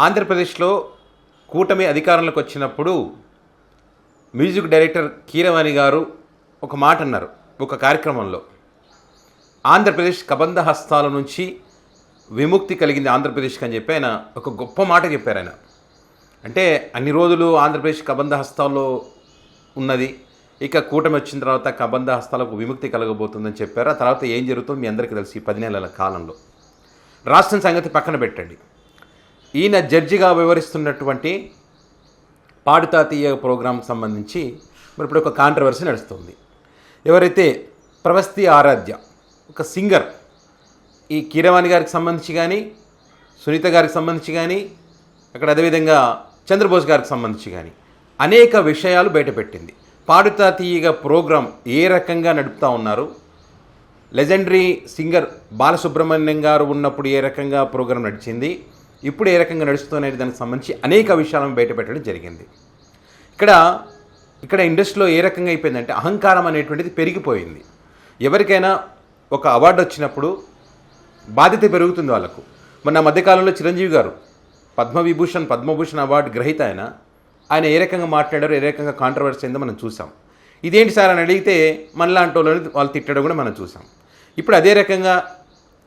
ఆంధ్రప్రదేశ్లో కూటమి అధికారంలోకి వచ్చినప్పుడు మ్యూజిక్ డైరెక్టర్ కీరవాణి గారు ఒక మాట అన్నారు ఒక కార్యక్రమంలో. ఆంధ్రప్రదేశ్ కబంధ హస్తాల నుంచి విముక్తి కలిగింది ఆంధ్రప్రదేశ్కి అని చెప్పి ఆయన ఒక గొప్ప మాట చెప్పారు. ఆయన అంటే అన్ని రోజులు ఆంధ్రప్రదేశ్ కబంధ హస్తాల్లో ఉన్నది, ఇక కూటమి వచ్చిన తర్వాత కబంధ హస్తాలకు విముక్తి కలగబోతుందని చెప్పారు. ఆ తర్వాత ఏం జరుగుతుందో మీ అందరికీ తెలుసు. ఈ 10 నెలల కాలంలో రాష్ట్రం సంగతి పక్కన పెట్టండి. ఈయన జడ్జిగా వివరిస్తున్నటువంటి పాడుతా తీయ ప్రోగ్రాంకి సంబంధించి మరి ఇప్పుడు ఒక కాంట్రవర్సీ నడుస్తుంది. ఎవరైతే ప్రవస్తి ఆరాధ్య ఒక సింగర్, ఈ కీరవాణి గారికి సంబంధించి కానీ, సునీత గారికి సంబంధించి కానీ, అక్కడ అదేవిధంగా చంద్రబోస్ గారికి సంబంధించి కానీ అనేక విషయాలు బయటపెట్టింది. పాడుతా తీయగా ప్రోగ్రాం ఏ రకంగా నడుపుతూ ఉన్నారు, లెజెండరీ సింగర్ బాలసుబ్రహ్మణ్యం గారు ఉన్నప్పుడు ఏ రకంగా ప్రోగ్రాం నడిచింది, ఇప్పుడు ఏ రకంగా నడుస్తుందనే దానికి సంబంధించి అనేక విషయాలను బయటపెట్టడం జరిగింది. ఇక్కడ ఇండస్ట్రీలో ఏ రకంగా అయిపోయిందంటే అహంకారం అనేటువంటిది పెరిగిపోయింది. ఎవరికైనా ఒక అవార్డు వచ్చినప్పుడు బాధ్యత పెరుగుతుంది వాళ్ళకు. మొన్న మధ్యకాలంలో చిరంజీవి గారు పద్మభూషణ్ అవార్డు గ్రహీత ఆయన ఏ రకంగా మాట్లాడారో, ఏ రకంగా కాంట్రవర్సీ అయిందో మనం చూసాం. ఇదేంటి సార్ అని అడిగితే మనలాంటి వాళ్ళు తిట్టడం కూడా మనం చూసాం. ఇప్పుడు అదే రకంగా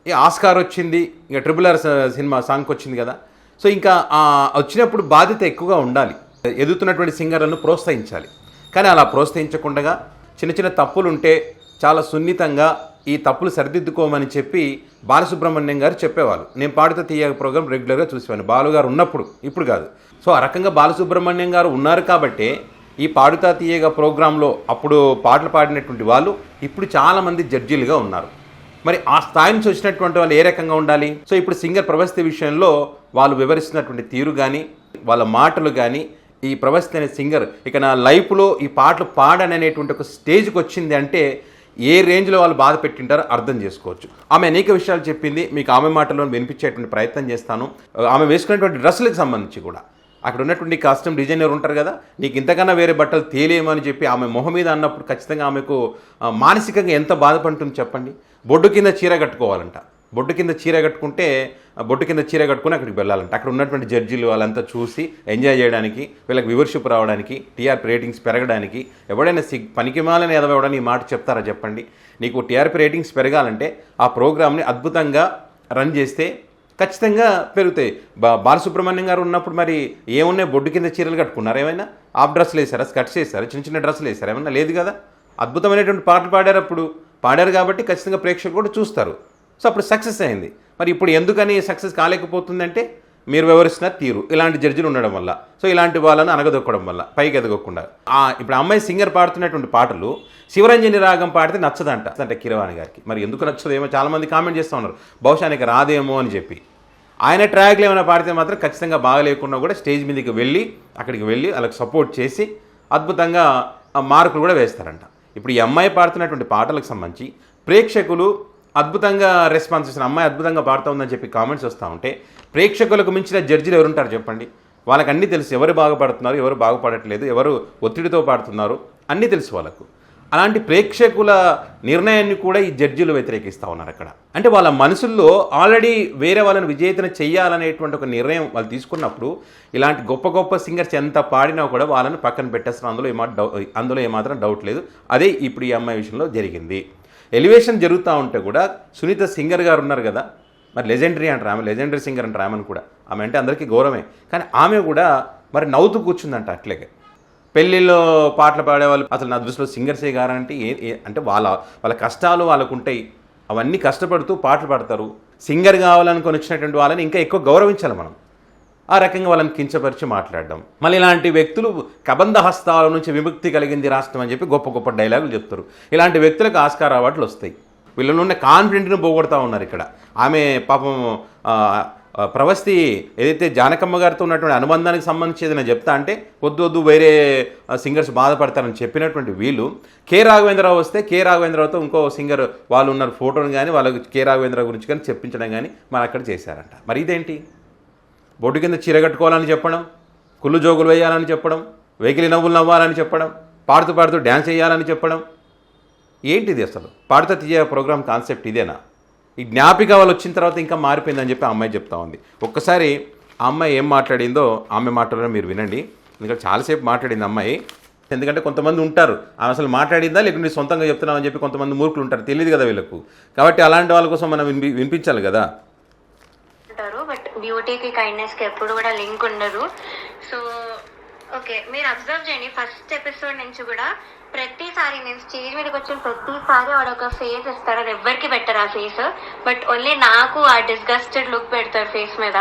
ఈ ఆస్కార్ వచ్చింది, ఇక RRR సినిమా సాంగ్కి వచ్చింది కదా. సో ఇంకా వచ్చినప్పుడు బాధ్యత ఎక్కువగా ఉండాలి, ఎదుగుతున్నటువంటి సింగర్లను ప్రోత్సహించాలి. కానీ అలా ప్రోత్సహించకుండా చిన్న చిన్న తప్పులు ఉంటే చాలా సున్నితంగా ఈ తప్పులు సరిదిద్దుకోమని చెప్పి బాలసుబ్రహ్మణ్యం గారు చెప్పేవాళ్ళు. నేను పాడుతా తీయ ప్రోగ్రాం రెగ్యులర్గా చూసేవాడిని, బాలుగారు ఉన్నప్పుడు, ఇప్పుడు కాదు. సో ఆ రకంగా బాలసుబ్రహ్మణ్యం గారు ఉన్నారు కాబట్టే ఈ పాడుతా తీయగా ప్రోగ్రాంలో అప్పుడు పాటలు పాడినటువంటి వాళ్ళు ఇప్పుడు చాలామంది జడ్జీలుగా ఉన్నారు. మరి ఆ స్థాయి నుంచి వచ్చినటువంటి వాళ్ళు ఏ రకంగా ఉండాలి? సో ఇప్పుడు సింగర్ ప్రవస్తి విషయంలో వాళ్ళు వివరిస్తున్నటువంటి తీరు కానీ, వాళ్ళ మాటలు కానీ, ఈ ప్రవస్తి అనే సింగర్ ఇక నా లైఫ్లో ఈ పాటలు పాడననేటువంటి ఒక స్టేజ్కి వచ్చింది అంటే ఏ రేంజ్లో వాళ్ళు బాధ పెట్టింటారో అర్థం చేసుకోవచ్చు. ఆమె అనేక విషయాలు చెప్పింది, మీకు ఆమె మాటల్లో వినిపించేటువంటి ప్రయత్నం చేస్తాను. ఆమె వేసుకునేటువంటి డ్రెస్సులకు సంబంధించి కూడా అక్కడ ఉన్నటువంటి కాస్ట్యూమ్ డిజైనర్ ఉంటారు కదా, నీకు ఇంతకన్నా వేరే బట్టలు తేలేమని చెప్పి ఆమె మొహం మీద అన్నప్పుడు ఖచ్చితంగా ఆమెకు మానసికంగా ఎంత బాధపడుతుంది చెప్పండి. బొడ్డు కింద చీర కట్టుకోవాలంట, బొడ్డు కింద చీర కట్టుకుంటే బొడ్డు కింద చీర కట్టుకుని అక్కడికి వెళ్ళాలంట. అక్కడ ఉన్నటువంటి జడ్జీలు వాళ్ళంతా చూసి ఎంజాయ్ చేయడానికి, వీళ్ళకి వ్యూవర్షిప్ రావడానికి, టీఆర్పీ రేటింగ్స్ పెరగడానికి, ఎవడైనా పనికిమాలని ఎదవడం ఈ మాట చెప్తారా చెప్పండి? నీకు టీఆర్పీ రేటింగ్స్ పెరగాలంటే ఆ ప్రోగ్రామ్ని అద్భుతంగా రన్ చేస్తే ఖచ్చితంగా పెరుగుతాయి. బాలసుబ్రహ్మణ్యం గారు ఉన్నప్పుడు మరి ఏమున్నాయి, బొడ్డు కింద చీరలు కట్టుకున్నారు, ఏమైనా ఆఫ్ డ్రెస్సులు వేసారా, స్కర్ట్స్ వేసారా, చిన్న చిన్న డ్రెస్సులు వేసారా, ఏమన్నా లేదు కదా. అద్భుతమైనటువంటి పాటలు పాడారు కాబట్టి ఖచ్చితంగా ప్రేక్షకులు కూడా చూస్తారు. సో అప్పుడు సక్సెస్ అయింది. మరి ఇప్పుడు ఎందుకని సక్సెస్ కాలేకపోతుందంటే మీరు వివరిస్తున్న తీరు, ఇలాంటి జడ్జిలు ఉండడం వల్ల, సో ఇలాంటి వాళ్ళని అనగదొక్కడం వల్ల, పైకి ఎదగకుండా. ఇప్పుడు అమ్మాయి సింగర్ పాడుతున్నటువంటి పాటలు శివరంజని రాగం పాడితే నచ్చదంట అంటే కీరవాణి గారికి. మరి ఎందుకు నచ్చదేమో చాలామంది కామెంట్ చేస్తూ ఉన్నారు, బహుశా ఆయనకి రాదేమో అని చెప్పి. ఆయన ట్రాక్లు ఏమైనా పాడితే మాత్రం ఖచ్చితంగా బాగలేకుండా కూడా స్టేజ్ మీదకి అక్కడికి వెళ్ళి వాళ్ళకి సపోర్ట్ చేసి అద్భుతంగా మార్కులు కూడా వేస్తారంట. ఇప్పుడు ఈ అమ్మాయి పాడుతున్నటువంటి పాటలకు సంబంధించి ప్రేక్షకులు అద్భుతంగా రెస్పాన్స్ ఇస్తున్న అమ్మాయి అద్భుతంగా పాడుతూ ఉందని చెప్పి కామెంట్స్ వస్తూ ఉంటే ప్రేక్షకులకు మించిన జడ్జిలు ఎవరుంటారు చెప్పండి? వాళ్ళకి అన్నీ తెలుసు, ఎవరు బాగుపడుతున్నారు, ఎవరు బాగుపడట్లేదు, ఎవరు ఒత్తిడితో పాడుతున్నారు, అన్నీ తెలుసు వాళ్ళకు. అలాంటి ప్రేక్షకుల నిర్ణయాన్ని కూడా ఈ జడ్జిలు వ్యతిరేకిస్తూ ఉన్నారు అక్కడ. అంటే వాళ్ళ మనసుల్లో ఆల్రెడీ వేరే వాళ్ళని విజేతను చెయ్యాలనేటువంటి ఒక నిర్ణయం వాళ్ళు తీసుకున్నప్పుడు ఇలాంటి గొప్ప గొప్ప సింగర్స్ ఎంత పాడినా కూడా వాళ్ళని పక్కన పెట్టేస్తారు. అందులో ఏమాత్రం డౌట్ లేదు. అదే ఇప్పుడు ఈ అమ్మాయి విషయంలో జరిగింది. ఎలివేషన్ జరుగుతూ ఉంటే కూడా సునీత సింగర్ గారు ఉన్నారు కదా, మరి లెజెండరీ అంటారు, ఆమె లెజెండరీ సింగర్ అంటారు ఆమెను కూడా. ఆమె అంటే అందరికీ గౌరవమే, కానీ ఆమె కూడా మరి నవ్వుతూ కూర్చుందంట. అట్లాగే పెళ్ళిళ్ళలో పాటలు పాడేవాళ్ళు అసలు నా దృష్టిలో సింగర్సే గారంటే అంటే వాళ్ళ కష్టాలు వాళ్ళకు ఉంటాయి, అవన్నీ కష్టపడుతూ పాటలు పాడతారు. సింగర్ కావాలనుకొని వచ్చినటువంటి వాళ్ళని ఇంకా ఎక్కువ గౌరవించాలి మనం. ఆ రకంగా వాళ్ళని కించపరిచి మాట్లాడడం. మళ్ళీ ఇలాంటి వ్యక్తులు కబంధ హస్తాల నుంచి విముక్తి కలిగింది రాష్ట్రం అని చెప్పి గొప్ప గొప్ప డైలాగులు చెప్తారు. ఇలాంటి వ్యక్తులకు ఆస్కార్ అవార్డులు వస్తాయి. వీళ్ళలో ఉన్న కాన్ఫిడెంట్ను పోగొడతా ఉన్నారు ఇక్కడ. ఆమె పాపం ప్రవస్తి ఏదైతే జానకమ్మ గారితో ఉన్నటువంటి అనుబంధానికి సంబంధించి ఏదైనా చెప్తా అంటే వద్దు వేరే సింగర్స్ బాధపడతారని చెప్పినటువంటి వీళ్ళు రాఘవేంద్రరావు వస్తే రాఘవేంద్రరావుతో ఇంకో సింగర్ వాళ్ళు ఉన్న ఫోటోని కానీ వాళ్ళకి రాఘవేంద్రరావు గురించి కానీ చెప్పించడం కానీ మన అక్కడ చేశారంట. మరి ఇదేంటి? బొడ్డు కింద చీర కట్టుకోవాలని చెప్పడం, కుళ్ళు జోగులు వేయాలని చెప్పడం, వెకిలి నవ్వులు నవ్వాలని చెప్పడం, పాడుతూ డ్యాన్స్ చేయాలని చెప్పడం, ఏంటిది అసలు? పాడుతా తీయ ప్రోగ్రామ్ కాన్సెప్ట్ ఇదేనా? ఈ జ్ఞాపిక వాళ్ళు వచ్చిన తర్వాత ఇంకా మారిపోయిందని చెప్పి ఆ అమ్మాయి చెప్తా ఉంది. ఒక్కసారి ఆ అమ్మాయి ఏం మాట్లాడిందో ఆమె మాటలను మీరు వినండి. ఎందుకంటే చాలాసేపు మాట్లాడింది అమ్మాయి. ఎందుకంటే కొంతమంది ఉంటారు ఆమె అసలు మాట్లాడిందా లేకుంటే సొంతంగా చెప్తున్నామని చెప్పి కొంతమంది మూర్ఖులు ఉంటారు, తెలియదు కదా వీళ్ళకు. కాబట్టి అలాంటి వాళ్ళ కోసం మనం వినిపించాలి కదా. బట్ బ్యూటీకి కైండ్నెస్కి ఎప్పుడు కూడా లింక్ ఉండదు. సో ఓకే, మీరు అబ్జర్వ్ చేయండి, ఫస్ట్ ఎపిసోడ్ నుంచి కూడా ప్రతిసారి నేను స్టేజ్ మీదకి వచ్చిన ప్రతిసారి వాడు ఒక ఫేస్ ఇస్తారు. అది ఎవ్వరికి పెట్టరు ఆ ఫేస్, బట్ ఓన్లీ నాకు ఆ డిస్గస్టెడ్ లుక్ పెడతారు ఫేస్ మీద.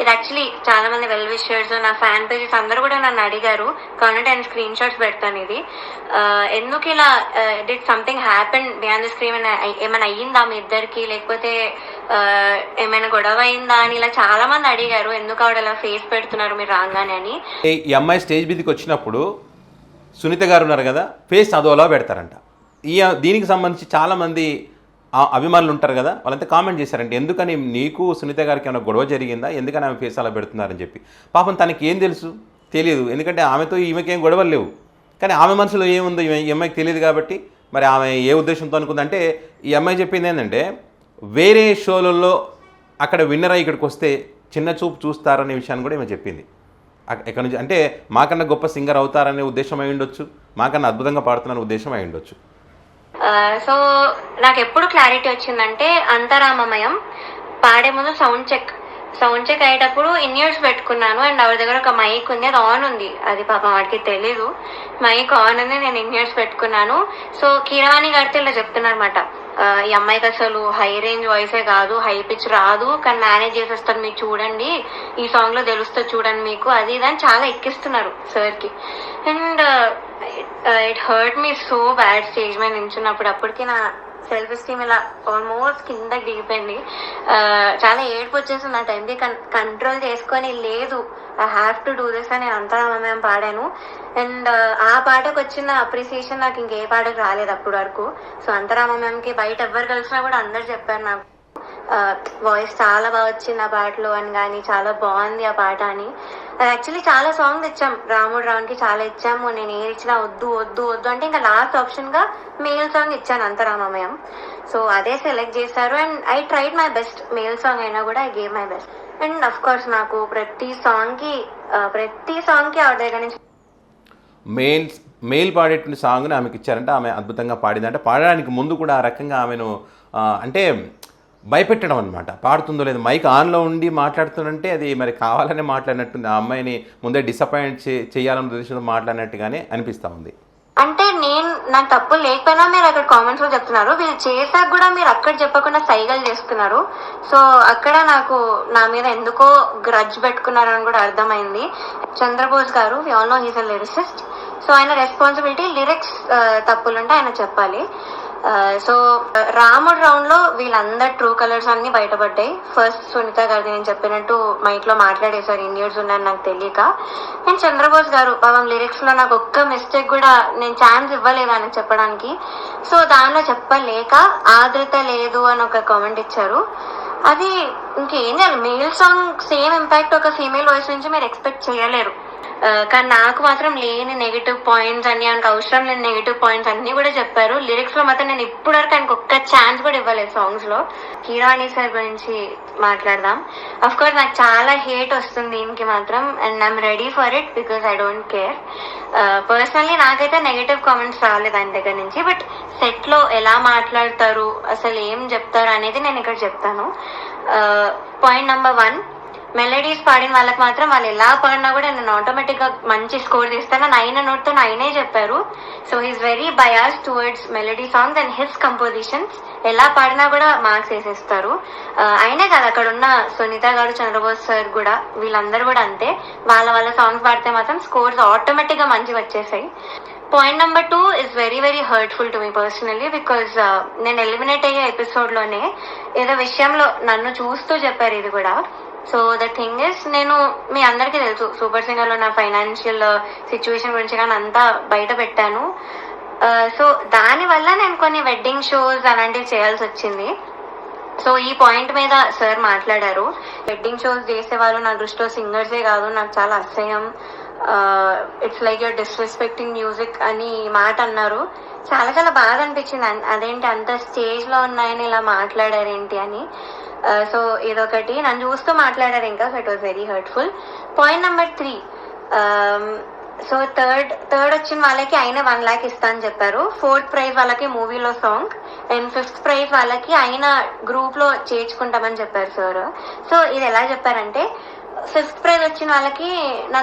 ఇది యాక్చువల్లీ చాలా మంది వెల్ విషర్స్, నా ఫ్యాన్ పేజెస్ అందరూ కూడా నన్ను అడిగారు, కాబట్టి నేను స్క్రీన్ షాట్స్ పెడతాను. ఇది ఎందుకు ఇలా did something happen beyond the screen, ఏమైనా అయ్యిందా మీ ఇద్దరికి, లేకపోతే ఏమైనా గొడవ అయిందా అని ఇలా చాలా మంది అడిగారు, ఎందుకు ఆవిడ అలా ఫేస్ పెడుతున్నారు మీరు రాగానే అని. ఈ అమ్మాయి స్టేజ్ మీదకి వచ్చినప్పుడు సునీత గారు ఉన్నారు కదా, ఫేస్ అదోలా పెడతారంట. దీనికి సంబంధించి చాలామంది అభిమానులు ఉంటారు కదా, వాళ్ళంతా కామెంట్ చేశారంటే ఎందుకని నీకు సునీత గారికి ఏమైనా గొడవ జరిగిందా, ఎందుకని ఆమె ఫేస్ అలా పెడుతున్నారని చెప్పి. పాపం తనకి ఏం తెలుసు, తెలియదు. ఎందుకంటే ఆమెతో ఈమెకేం గొడవలు లేవు, కానీ ఆమె మనసులో ఏముందో ఈ అమ్మాయికి తెలియదు. కాబట్టి మరి ఆమె ఏ ఉద్దేశంతో అనుకుందంటే, ఈ అమ్మాయి చెప్పింది ఏంటంటే వేరే షోలలో అక్కడ విన్నర్ ఇక్కడికి వస్తే చిన్న చూపు చూస్తారనే విషయాన్ని కూడా ఈమె చెప్పింది. ఎక్కడి నుంచి అంటే మాకన్నా గొప్ప సింగర్ అవుతారనే ఉద్దేశం అయి ఉండొచ్చు, మాకన్నా అద్భుతంగా పాడుతున్న ఉద్దేశం అయి ఉండొచ్చు. సో నాకు ఎప్పుడు క్లారిటీ వచ్చిందంటే, అంతరామమయం పాడే ముందు సౌండ్ చెక్ అయ్యేటప్పుడు ఇన్ ఇయర్స్ పెట్టుకున్నాను, అండ్ ఆవిడ దగ్గర ఒక మైక్ ఉంది, అది ఆన్ ఉంది. అది పాపం వాడికి తెలీదు, మైక్ ఆన్ ఉంది, నేను ఇన్ ఇయర్స్ పెట్టుకున్నాను. సో కీరవాణి గారితో ఇలా చెప్తున్నారన్నమాట, ఈ అమ్మాయికి అసలు హై రేంజ్ వాయిసే కాదు, హై పిచ్ రాదు, కానీ మేనేజ్ చేసేస్తాను మీరు చూడండి, ఈ సాంగ్ లో తెలుస్తుంది చూడండి మీకు, అది ఇదని చాలా ఎక్కిస్తున్నారు సార్కి. And it hurt me so bad stage మీద నించున్నప్పుడు. అప్పటికి నా సెల్ఫ్ ఎస్టీమ్ ఇలా ఆల్మోస్ట్ కిందకి దిగిపోయింది. చాలా ఏడుపు వచ్చేసింది ఆ టైంకి. కంట్రోల్ చేసుకొని లేదు, I have to do this అని నేను అంతరామమయం పాడాను. అండ్ ఆ పాటకు వచ్చిన అప్రిసియేషన్ నాకు ఇంకే పాటకు రాలేదు అప్పటి వరకు. సో అంతరామమయంకి బయట ఎవరు కలిసినా కూడా అందరు చెప్పారు నాకు వాయిస్ చాలా బాగా వచ్చింది ఆ పాటలో అని, కానీ చాలా బాగుంది ఆ పాట అని. అది యాక్చువల్లీ చాలా సాంగ్స్ ఇచ్చాం, రాముడు రావునికి చాలా ఇచ్చాము. నేను ఏది ఇచ్చినా వద్దు వద్దు వద్దు అంటే ఇంకా లాస్ట్ ఆప్షన్ గా మేల్ సాంగ్ ఇచ్చాను, అంతరామమయం. సో అదే సెలెక్ట్ చేశారు, and I tried my best. Male song అయినా కూడా I gave my best. And of course నాకు ప్రతి సాంగ్ కి ఆవిడ దగ్గర నుంచి మేల్ పాడేటువంటి సాంగ్ని ఆమెకి ఇచ్చారంటే ఆమె అద్భుతంగా పాడిందంటే, పాడడానికి ముందు కూడా ఆ రకంగా ఆమెను అంటే భయపెట్టడం అనమాట. పాడుతుందో లేదు, మైక్ ఆన్లో ఉండి మాట్లాడుతుందంటే అది మరి కావాలనే మాట్లాడినట్టుంది. ఆ అమ్మాయిని ముందే డిసప్పాయింట్ చేయాలన్న ఉద్దేశంతో మాట్లాడినట్టుగానే అనిపిస్తూ ఉంది. అంటే నాకు తప్పు లేకపోయినా మీరు అక్కడ కామెంట్స్ లో చెప్తున్నారు, వీళ్ళు చేశాక కూడా మీరు అక్కడ చెప్పకుండా సైగలు చేస్తున్నారు. సో అక్కడ నాకు నా మీద ఎందుకో గ్రడ్జ్ పెట్టుకున్నారని కూడా అర్థమైంది. చంద్రబోస్ గారు, we all know he's a lyricist. So ఆయన రెస్పాన్సిబిలిటీ, లిరిక్స్ తప్పులుంటే ఆయన చెప్పాలి. సో రాముడు రౌండ్ లో వీళ్ళందరు ట్రూ కలర్స్ అన్ని బయటపడ్డాయి. ఫస్ట్ సునీత గారిది నేను చెప్పినట్టు మైక్ లో మాట్లాడేశారు, ఇండియన్స్ ఉన్నారని నాకు తెలియక. అండ్ చంద్రబోస్ గారు పాపం లిరిక్స్ లో నాకు ఒక్క మిస్టేక్ కూడా నేను ఛాన్స్ ఇవ్వలేదు ఆయన చెప్పడానికి. సో దానిలో చెప్పలేక ఆదృత లేదు అని ఒక కామెంట్ ఇచ్చారు. అది ఇంకేం చేయాలి, మేల్ సాంగ్ సేమ్ ఇంపాక్ట్ ఒక ఫీమేల్ వాయిస్ నుంచి మీరు ఎక్స్పెక్ట్ చేయలేరు. కానీ నాకు మాత్రం లేని నెగిటివ్ పాయింట్స్ అన్ని, ఆయనకు అవసరం లేని నెగిటివ్ పాయింట్స్ అన్ని కూడా చెప్పారు. లిరిక్స్ లో మాత్రం నేను ఇప్పటి వరకు ఆయనకు ఒక్క ఛాన్స్ కూడా ఇవ్వలేదు సాంగ్స్ లో. కీరవాణి సార్ గురించి మాట్లాడదాం. అఫ్ కోర్స్ నాకు చాలా హేట్ వస్తుంది దీనికి మాత్రం, and I'm ready for it because I don't care. Personally నాకైతే నెగిటివ్ కామెంట్స్ రాలేదు ఆయన దగ్గర నుంచి, బట్ సెట్ లో ఎలా మాట్లాడతారు, అసలు ఏం చెప్తారు అనేది నేను ఇక్కడ చెప్తాను. పాయింట్ నెంబర్ 1, మెలడీస్ పాడిన వాళ్ళకి మాత్రం వాళ్ళు ఎలా పాడినా కూడా నేను ఆటోమేటిక్ గా మంచి స్కోర్ తీస్తాను. ఆయన నోట్తో ఆయనే చెప్పారు. So he's very bias towards melody songs and his compositions. ఎలా పాడినా కూడా మార్క్స్ వేసేస్తారు. అయినే కాదు, అక్కడ ఉన్న సునీత గారు, చంద్రబోస్ సార్ కూడా, వీళ్ళందరూ కూడా అంతే. వాళ్ళ సాంగ్స్ పాడితే మాత్రం స్కోర్స్ ఆటోమేటిక్ గా మంచిగా వచ్చేసాయి. Point number 2 is very very hurtful to me personally, because నేను ఎలిమినేట్ అయ్యే ఎపిసోడ్ లోనే ఏదో విషయంలో నన్ను చూస్తూ చెప్పారు ఇది కూడా. సో ద థింగ్ ఇస్, నేను మీ అందరికీ తెలుసు సూపర్ సింగర్ లో నా ఫైనాన్షియల్ సిచ్యువేషన్ గురించి కానీ అంతా బయట పెట్టాను. సో దానివల్ల నేను కొన్ని వెడ్డింగ్ షోస్ అలాంటివి చేయాల్సి వచ్చింది. సో ఈ పాయింట్ మీద సార్ మాట్లాడారు, వెడ్డింగ్ షోస్ చేసే వాళ్ళు నా దృష్టిలో సింగర్సే కాదు, నాకు చాలా అసహ్యం, it's like you're disrespecting music అని మాట అన్నారు. చాలా చాలా బాధ అనిపించింది, అదేంటి అంత స్టేజ్ లో ఉన్నాయని ఇలా మాట్లాడారేంటి అని. సో ఇదొకటి నన్ను చూస్తూ మాట్లాడారు ఇంకా, so it was very hurtful. Point number 3, so third వచ్చిన వాళ్ళకి ఆయన 1 lakh ఇస్తా అని చెప్పారు. 4th ప్రైజ్ వాళ్ళకి మూవీలో సాంగ్, అండ్ 5th ప్రైజ్ వాళ్ళకి ఆయన గ్రూప్ లో చేర్చుకుంటామని చెప్పారు సార్. సో ఇది ఎలా చెప్పారంటే 5th ప్రైజ్ వచ్చిన వాళ్ళకి నా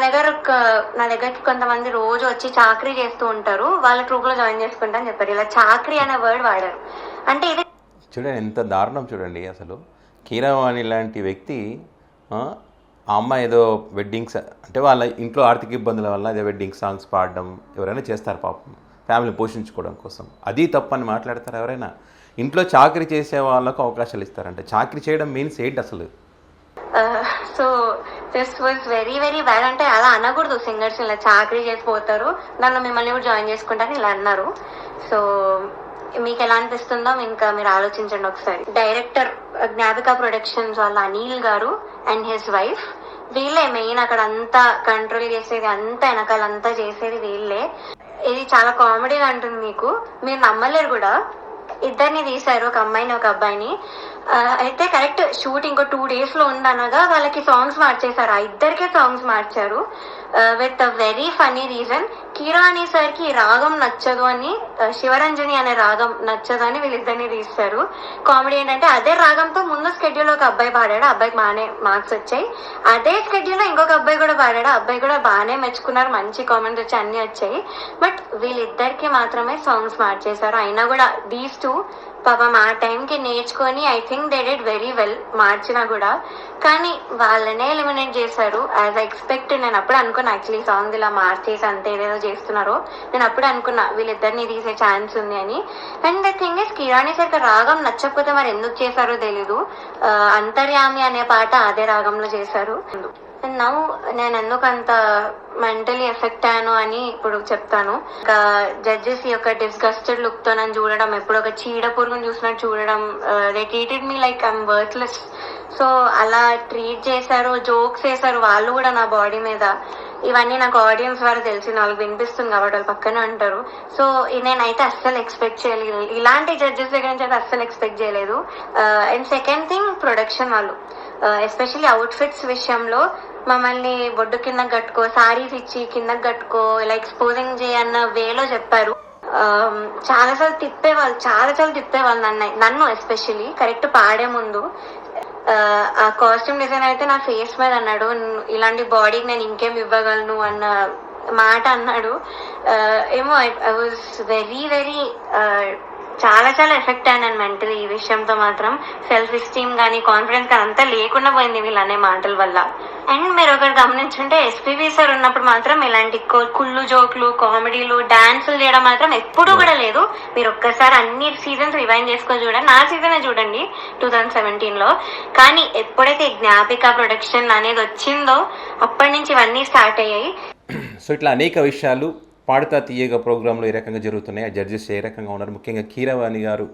దగ్గరకి కొంతమంది రోజు వచ్చి చాకరీ చేస్తూ ఉంటారు, వాళ్ళ ట్రూప్ లో జాయిన్ చేసుకుంటా అని చెప్పారు. ఇలా చాకరీ అనే వర్డ్ వాడారు. అంటే ఇది చూడండి ఎంత దారుణం చూడండి. అసలు కీరవాణి లాంటి వ్యక్తి ఆ అమ్మాయి ఏదో వెడ్డింగ్స్ అంటే వాళ్ళ ఇంట్లో ఆర్థిక ఇబ్బందుల వల్ల అదే వెడ్డింగ్ సాంగ్స్ పాడడం ఎవరైనా చేస్తారు పాపం, ఫ్యామిలీ పోషించుకోవడం కోసం. అది తప్పని మాట్లాడతారు ఎవరైనా? ఇంట్లో చాకరీ చేసే వాళ్ళకు అవకాశాలు ఇస్తారంటే చాకరీ చేయడం మీన్స్ ఏంటి అసలు? So this was very very bad. అంటే అలా అనకూడదు, సింగర్స్ ఇలా చాకరీ చేసిపోతారు, నన్ను మిమ్మల్ని కూడా జాయిన్ చేసుకుంటాను ఇలా అన్నారు. సో మీకు ఎలా అనిపిస్తుందో ఇంకా మీరు ఆలోచించండి ఒకసారి. డైరెక్టర్ జ్ఞాపిక ప్రొడక్షన్స్ వాళ్ళ అనిల్ గారు అండ్ హిస్ వైఫ్, వీళ్ళే మెయిన్ అక్కడ అంతా కంట్రోల్ చేసేది, అంతా వెనకాలంతా చేసేది వీళ్ళే. ఇది చాలా కామెడీగా ఉంటుంది, మీరు నమ్మలేరు కూడా. ఇద్దరిని తీశారు, ఒక అమ్మాయిని ఒక అబ్బాయిని. అయితే కరెక్ట్ షూట్ ఇంకో 2 days లో ఉందనగా వాళ్ళకి సాంగ్స్ మార్చేశారు, ఆ ఇద్దరికే సాంగ్స్ మార్చారు with very funny reason. Keeravani sir కి రాగం నచ్చదు అని, శివరంజని అనే రాగం నచ్చదు అని వీళ్ళిద్దరిని తీస్తారు. కామెడీ ఏంటంటే అదే రాగంతో ముందు స్కెడ్యూల్ ఒక అబ్బాయి పాడాడు, అబ్బాయికి బాగానే మార్క్స్ వచ్చాయి. అదే స్కెడ్యూల్ లో ఇంకొక అబ్బాయి కూడా పాడాడు, అబ్బాయి కూడా బాగానే మెచ్చుకున్నారు, మంచి కామెంట్స్ వచ్చి అన్ని వచ్చాయి. బట్ వీళ్ళిద్దరికి మాత్రమే సాంగ్స్ మార్చేశారు. అయినా కూడా దీస్ 2 పాపం ఆ టైంకి నేర్చుకొని I think they did very well, మార్చినా కూడా. కానీ వాళ్ళనే ఎలిమినేట్ చేశారు యాజ్ ఐ ఎక్స్పెక్ట్. నేను అప్పుడు అనుకున్నా యాక్చువల్లీ సాంగ్ ఇలా మార్చేసి అంతే ఏదేదో చేస్తున్నారో, నేను అప్పుడు అనుకున్నా వీళ్ళిద్దరిని తీసే ఛాన్స్ ఉంది అని. And the thing is కిరాణి sir రాగం నచ్చకపోతే మరి ఎందుకు చేశారో తెలీదు. అంతర్యామి అనే పాట అదే రాగంలో చేశారు. నౌ నేను ఎందుకు అంత మెంటలీ ఎఫెక్ట్ అయ్యాను అని ఇప్పుడు చెప్తాను. ఇంకా జడ్జెస్ యొక్క డిస్గస్టెడ్ లుక్ తో నన్ను చూడడం, ఎప్పుడు ఒక చీడ పురుగుని చూసినట్టు చూడడం, they treated me like I'm worthless. So అలా ట్రీట్ చేశారు, జోక్స్ వేశారు వాళ్ళు కూడా నా బాడీ మీద. ఇవన్నీ నాకు ఆడియన్స్ ద్వారా తెలిసి వాళ్ళకి వినిపిస్తుంది కాబట్టి వాళ్ళు పక్కనే ఉంటారు. సో నేనైతే అస్సలు ఎక్స్పెక్ట్ చేయలేదు, ఇలాంటి జడ్జెస్ దగ్గర నుంచి అయితే అస్సలు ఎక్స్పెక్ట్ చేయలేదు. అండ్ సెకండ్ థింగ్, ప్రొడక్షన్ వాళ్ళు ఎస్పెషల్లీ అవుట్ఫిట్స్ విషయంలో మమ్మల్ని బొడ్డు కిందకి కట్టుకో, సారీస్ ఇచ్చి కిందకి కట్టుకో, ఇలా ఎక్స్పోజింగ్ చేయన్న వేలో చెప్పారు. చాలాసార్లు తిప్పేవాళ్ళు నన్ను ఎస్పెషల్లీ కరెక్ట్ పాడే ముందు. ఆ కాస్ట్యూమ్ డిజైన్ అయితే నా ఫేస్ మీద అన్నాడు, ఇలాంటి బాడీకి నేను ఇంకేం ఇవ్వగలను అన్న మాట అన్నాడు. ఏమో ఐ వాజ్ వెరీ వెరీ చాలా ఎఫెక్ట్ అయ్యాను మెంటలీ. ఈ విషయంతో మాత్రం సెల్ఫ్ ఎస్టీమ్ కానీ కాన్ఫిడెన్స్ కానీ అంతా లేకుండా పోయింది వీళ్ళు అనే మాటల వల్ల. అండ్ మీరు ఒకటి గమనించుంటే ఎస్పీబీ సార్ ఉన్నప్పుడు మాత్రం ఇలాంటి కుళ్ళు జోకులు, కామెడీలు, డాన్సులు చేయడం మాత్రం ఎప్పుడూ కూడా లేదు. మీరు ఒక్కసారి అన్ని సీజన్స్ రివైండ్ చేసుకొని చూడండి, నా సీజనే చూడండి 2017లో. కానీ ఎప్పుడైతే జ్ఞాపిక ప్రొడక్షన్ అనేది వచ్చిందో అప్పటి నుంచి ఇవన్నీ స్టార్ట్ అయ్యాయి. సో ఇట్లా అనేక విషయాలు పాడుతా తీయగా ప్రోగ్రాంలో ఏ రకంగా జరుగుతున్నాయి, ఆ జడ్జెస్ ఏ రకంగా ఉన్నారు, ముఖ్యంగా కీరవాణి గారు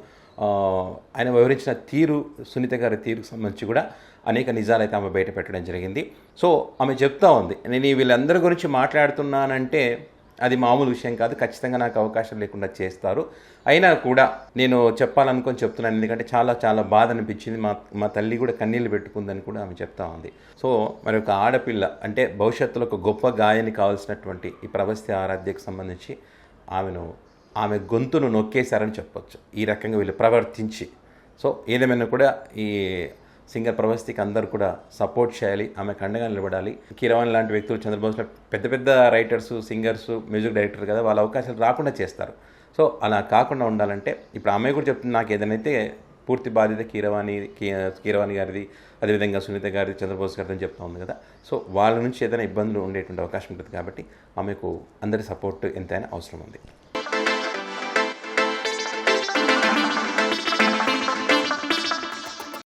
ఆయన వివరించిన తీరు, సునీత గారి తీరుకు సంబంధించి కూడా అనేక నిజాలు అయితే ఆమె బయట పెట్టడం జరిగింది. సో ఆమె చెప్తా ఉంది, నేను వీళ్ళందరి గురించి మాట్లాడుతున్నానంటే అది మామూలు విషయం కాదు, ఖచ్చితంగా నాకు అవకాశం లేకుండా చేస్తారు. అయినా కూడా నేను చెప్పాలనుకొని చెప్తున్నాను, ఎందుకంటే చాలా బాధ అనిపించింది. మా తల్లి కూడా కన్నీళ్ళు పెట్టుకుందని కూడా ఆమె చెప్తా ఉంది. సో మరి ఒక ఆడపిల్ల అంటే భవిష్యత్తులో ఒక గొప్ప గాయని కావాల్సినటువంటి ఈ ప్రభస్తి ఆరాధ్యకు సంబంధించి ఆమె గొంతును నొక్కేశారని చెప్పొచ్చు ఈ రకంగా వీళ్ళు ప్రవర్తించి. సో ఏదేమైనా కూడా ఈ సింగర్ ప్రభస్తికి అందరూ కూడా సపోర్ట్ చేయాలి, ఆమెకు అండగా నిలబడాలి. కీరవాణి లాంటి వ్యక్తులు చంద్రబోస్లో పెద్ద రైటర్సు, సింగర్సు, మ్యూజిక్ డైరెక్టర్ కదా, వాళ్ళ అవకాశాలు రాకుండా చేస్తారు. సో అలా కాకుండా ఉండాలంటే ఇప్పుడు ఆమె కూడా చెప్తుంది, నాకు ఏదైతే పూర్తి బాధ్యత కీరవాణి గారిది, అదేవిధంగా సునీత గారిది, చంద్రబోస్ గారిది అని చెప్తా ఉంది కదా. సో వాళ్ళ నుంచి ఏదైనా ఇబ్బందులు ఉండేటువంటి అవకాశం ఉంటుంది కాబట్టి ఆమెకు అందరి సపోర్ట్ ఎంతైనా అవసరం ఉంది.